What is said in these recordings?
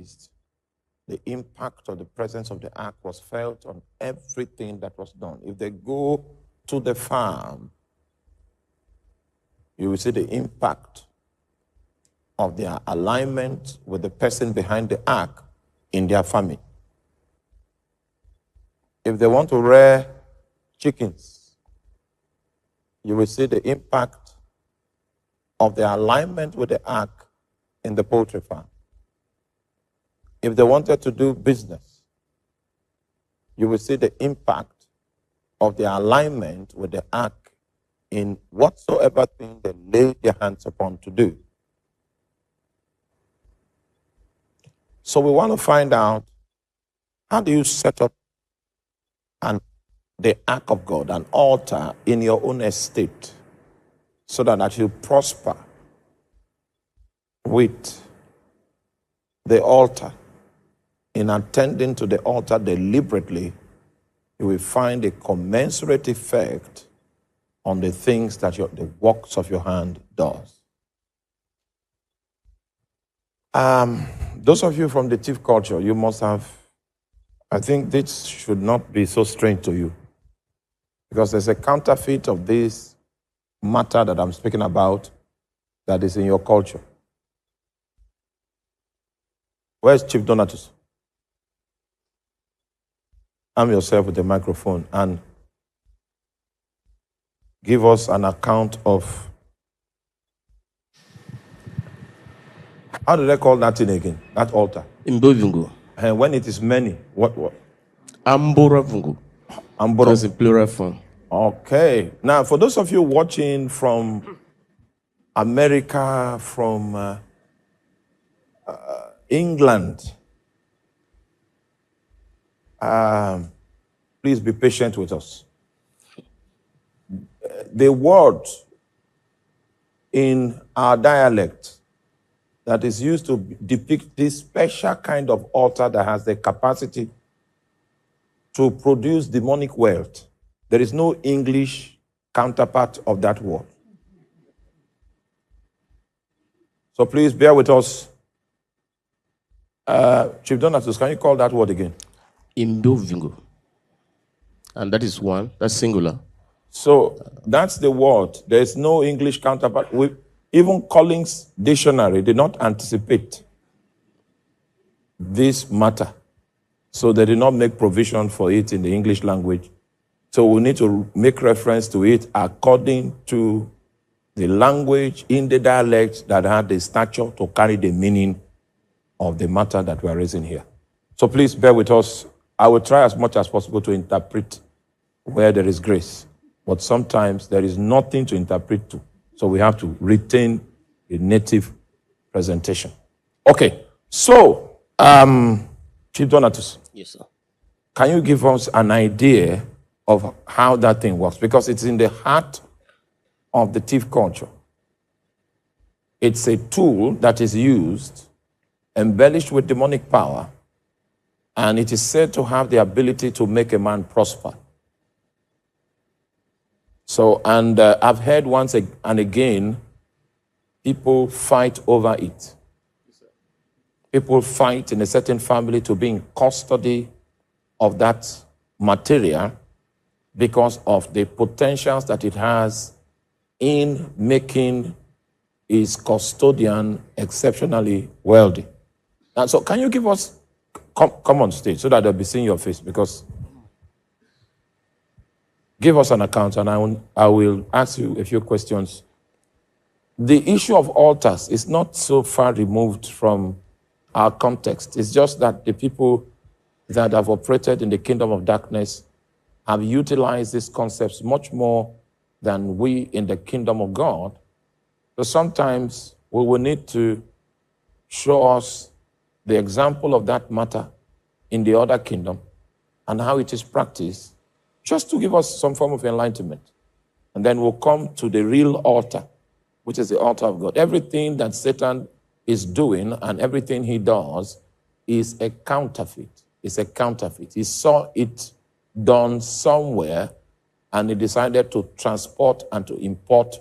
released, the impact of the presence of the ark was felt on everything that was done. If they go to the farm, you will see the impact of their alignment with the person behind the ark in their family. If they want to rear chickens, you will see the impact of their alignment with the ark in the poultry farm. If they wanted to do business, you will see the impact of their alignment with the ark in whatsoever thing they lay their hands upon to do. So we want to find out, how do you set up the ark of God, an altar in your own estate, so that you prosper with the altar? In attending to the altar deliberately, you will find a commensurate effect on the things that the works of your hand does. Those of you from the thief culture, you must have, I think this should not be so strange to you, because there's a counterfeit of this matter that I'm speaking about that is in your culture. Where's Chief Donatus? Arm yourself with the microphone and give us an account of, how do they call that thing again, that altar? Imbovungu. And when it is many, what? Amboravungu. That's in plural form. Okay. Now, for those of you watching from America, from England, please be patient with us. The word in our dialect that is used to depict this special kind of altar that has the capacity to produce demonic wealth, there is no English counterpart of that word. So please bear with us. Chief Donatus, can you call that word again? Imbovingo. And that is one, that's singular. So that's the word. There is no English counterpart. Even Collins Dictionary did not anticipate this matter. So they did not make provision for it in the English language. So we need to make reference to it according to the language in the dialect that had the stature to carry the meaning of the matter that we are raising here. So please bear with us. I will try as much as possible to interpret where there is grace. But sometimes there is nothing to interpret to. So we have to retain the native presentation. Okay, so, Chief Donatus. Yes, sir. Can you give us an idea of how that thing works? Because it's in the heart of the thief culture. It's a tool that is used, embellished with demonic power, and it is said to have the ability to make a man prosper. So, and I've heard once and again, people fight over it. People fight in a certain family to be in custody of that material because of the potentials that it has in making its custodian exceptionally wealthy. And so can you give us, come on stage so that they'll be seeing your face, because give us an account and I will ask you a few questions. The issue of altars is not so far removed from our context. It's just that the people that have operated in the kingdom of darkness have utilized these concepts much more than we in the kingdom of God. So sometimes we will need to show us the example of that matter in the other kingdom and how it is practiced, just to give us some form of enlightenment. And then we'll come to the real altar, which is the altar of God. Everything that Satan is doing and everything he does is a counterfeit. It's a counterfeit. He saw it done somewhere and he decided to transport and to import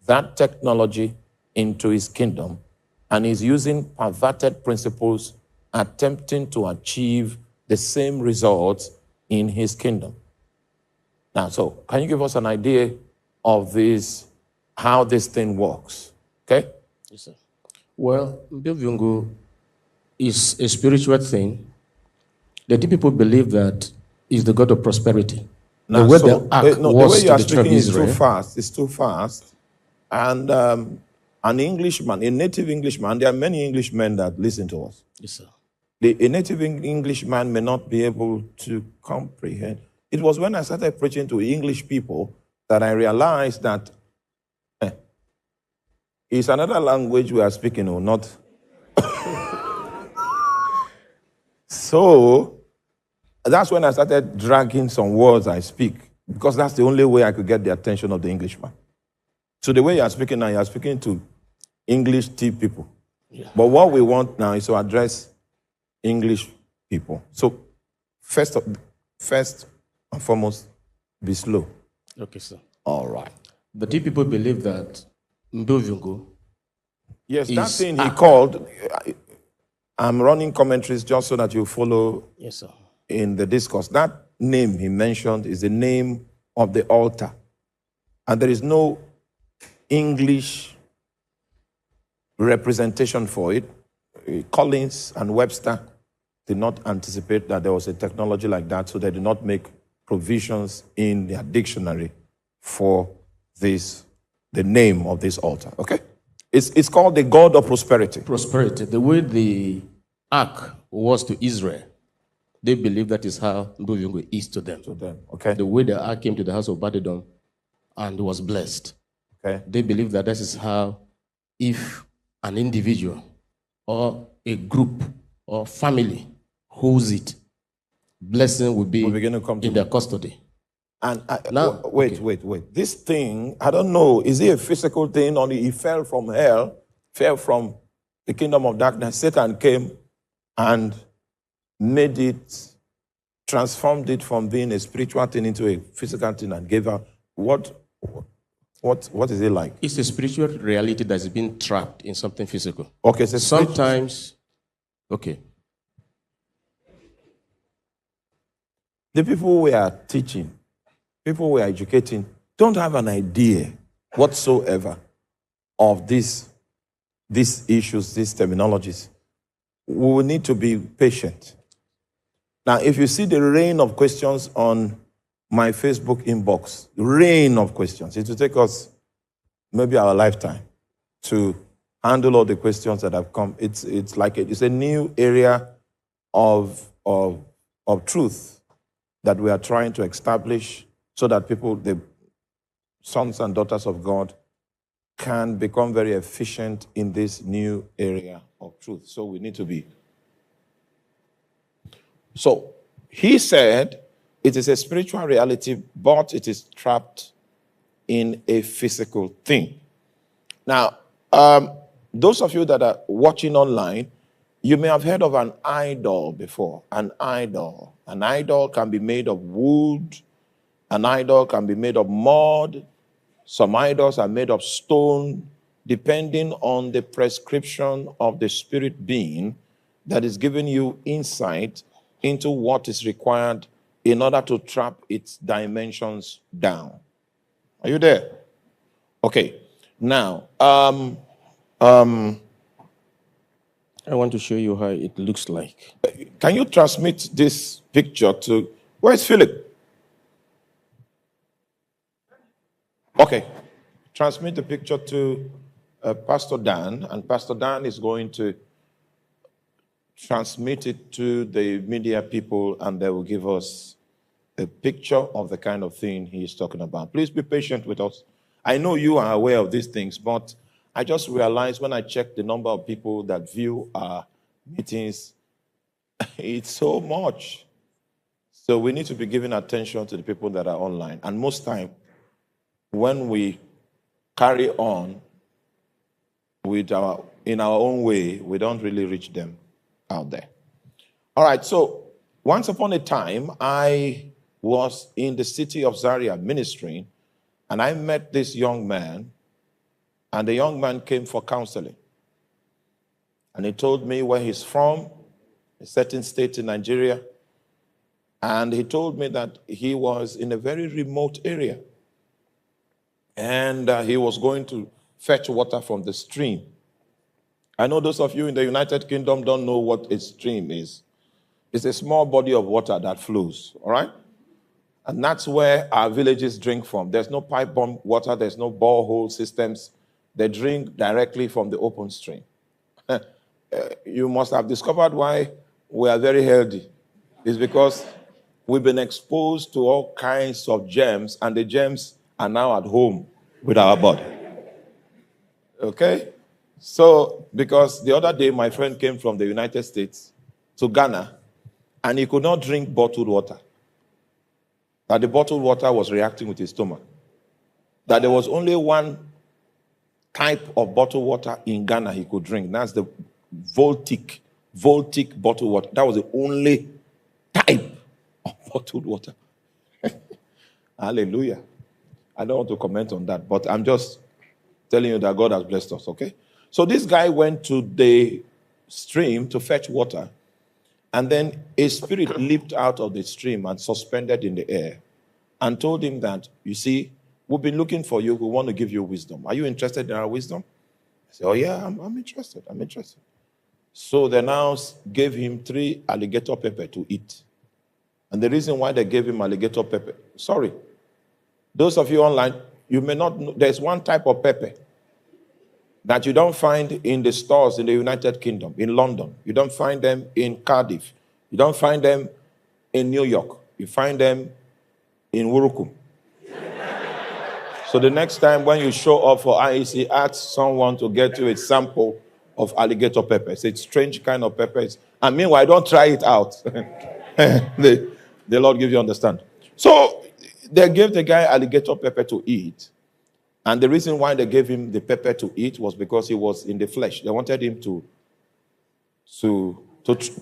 that technology into his kingdom. And he's using perverted principles attempting to achieve the same results in his kingdom. Now, so can you give us an idea of this, how this thing works? Okay? Yes, sir. Well, Mbovungo is a spiritual thing. The people believe that is the God of prosperity. Now, the way so, the ark no, the way was you to are the children speaking of is too Israel. fast. It's too fast. And an Englishman, a native Englishman, there are many Englishmen that listen to us. Yes, sir. A native Englishman may not be able to comprehend. It was when I started preaching to English people that I realized that it's another language we are speaking, or not. So that's when I started dragging some words I speak, because that's the only way I could get the attention of the Englishman. So the way you are speaking now, you are speaking to English tea people. Yeah. But what we want now is to address English people. So first and foremost, be slow. Okay, sir. All right. The people believe that Mbovungo Yes, that is thing he called, I'm running commentaries just so that you follow yes, sir. in the discourse. That name he mentioned is the name of the altar. And there is no English representation for it. Collins and Webster did not anticipate that there was a technology like that, so they did not make provisions in their dictionary for this, the name of this altar. Okay? It's called the God of prosperity. Prosperity. The way the ark was to Israel, they believe that is how Mbovungo is to them. Okay? The way the ark came to the house of Babylon and was blessed. Okay. They believe that this is how, if an individual or a group or family holds it, blessing will be begin to come to in their custody. And Now, wait. This thing, I don't know, is it a physical thing or he fell from hell, fell from the kingdom of darkness? Satan came and made it, transformed it from being a spiritual thing into a physical thing and gave her what is it like? It's a spiritual reality that's been trapped in something physical. Okay, so sometimes, okay. The people we are teaching, people we are educating, don't have an idea whatsoever of these issues, these terminologies. We will need to be patient. Now, if you see the rain of questions on my Facebook inbox, rain of questions, it will take us maybe our lifetime to handle all the questions that have come. It's like it's a new area of truth that we are trying to establish so that people, the sons and daughters of God, can become very efficient in this new area of truth. So we need to be. So he said it is a spiritual reality, but it is trapped in a physical thing. Now, those of you that are watching online, you may have heard of an idol before. An idol. An idol can be made of wood. An idol can be made of mud. Some idols are made of stone, depending on the prescription of the spirit being that is giving you insight into what is required in order to trap its dimensions down. Are you there? Okay. Now, I want to show you how it looks like. Can you transmit this picture to, where's Philip? Okay. Transmit the picture to Pastor Dan, and Pastor Dan is going to transmit it to the media people, and they will give us a picture of the kind of thing he is talking about. Please be patient with us. I know you are aware of these things, but I just realized when I checked the number of people that view our meetings, it's so much. So we need to be giving attention to the people that are online. And most time, when we carry on in our own way, we don't really reach them out there. All right, so once upon a time, I was in the city of Zaria ministering, and I met this young man, and the young man came for counseling. And he told me where he's from, a certain state in Nigeria. And he told me that he was in a very remote area. And he was going to fetch water from the stream. I know those of you in the United Kingdom don't know what a stream is. It's a small body of water that flows, all right? And that's where our villages drink from. There's no pipe bomb water, there's no borehole systems. They drink directly from the open stream. You must have discovered why we are very healthy. It's because we've been exposed to all kinds of germs, and the germs are now at home with our body. Okay? So, because the other day my friend came from the United States to Ghana, and he could not drink bottled water. That the bottled water was reacting with his stomach. That there was only one type of bottled water in Ghana he could drink. That's the Voltic bottled water. That was the only type of bottled water. Hallelujah. I don't want to comment on that, but I'm just telling you that God has blessed us, okay? So this guy went to the stream to fetch water, and then a spirit leaped out of the stream and suspended in the air and told him that, you see, we've been looking for you. We want to give you wisdom. Are you interested in our wisdom? I said, oh, yeah, I'm interested. I'm interested. So they now gave him 3 alligator pepper to eat. And the reason why they gave him alligator pepper, sorry, those of you online, you may not know, there's one type of pepper that you don't find in the stores in the United Kingdom, in London. You don't find them in Cardiff. You don't find them in New York. You find them in Wurukum. So the next time when you show up for IEC, ask someone to get you a sample of alligator pepper. It's a strange kind of pepper. And meanwhile, don't try it out. The Lord gives you understand. So they gave the guy alligator pepper to eat. And the reason why they gave him the pepper to eat was because he was in the flesh. They wanted him to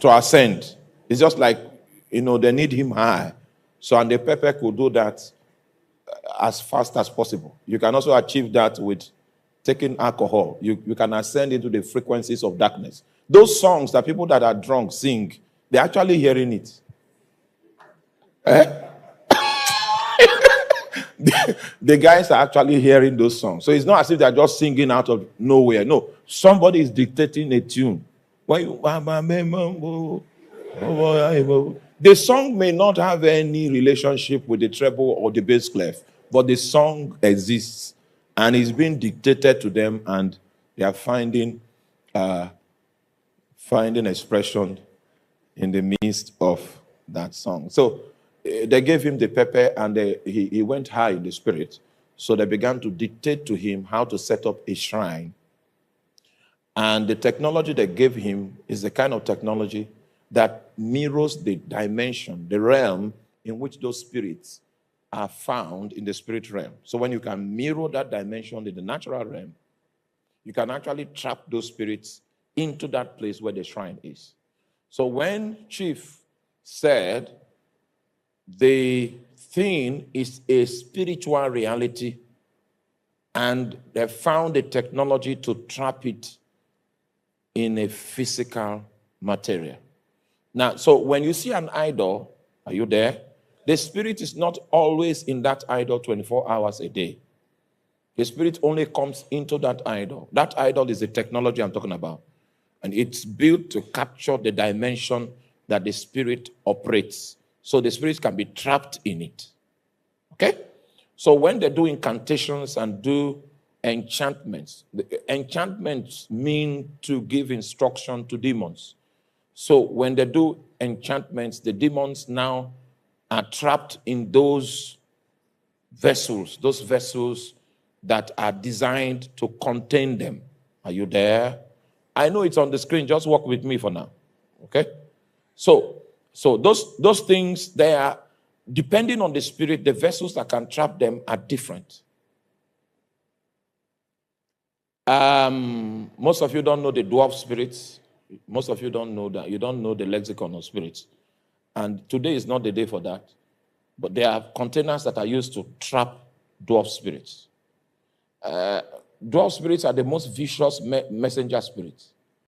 ascend. It's just like, they need him high. So, and the pepper could do that as fast as possible. You can also achieve that with taking alcohol. You can ascend into the frequencies of darkness. Those songs that people that are drunk sing, they're actually hearing it. The guys are actually hearing those songs. So it's not as if they're just singing out of nowhere. No, somebody is dictating a tune. The song may not have any relationship with the treble or the bass clef, but the song exists and is being dictated to them, and they are finding expression in the midst of that song. So they gave him the pepper, and he went high in the spirit. So they began to dictate to him how to set up a shrine. And the technology they gave him is the kind of technology that mirrors the dimension, the realm in which those spirits are found in the spirit realm. So when you can mirror that dimension in the natural realm, you can actually trap those spirits into that place where the shrine is. So when Chief said the thing is a spiritual reality, and they found a technology to trap it in a physical material. Now, so when you see an idol, are you there? The spirit is not always in that idol 24 hours a day. The spirit only comes into that idol. That idol is the technology I'm talking about. And it's built to capture the dimension that the spirit operates. So the spirit can be trapped in it. Okay? So when they do incantations and do enchantments, the enchantments mean to give instruction to demons. So when they do enchantments, the demons now are trapped in those vessels that are designed to contain them. Are you there? I know it's on the screen. Just walk with me for now. Okay? So those things, they are, depending on the spirit, the vessels that can trap them are different. Most of you don't know the dwarf spirits. Most of you don't know that. You don't know the lexicon of spirits. And today is not the day for that. But there are containers that are used to trap dwarf spirits. Dwarf spirits are the most vicious messenger spirits.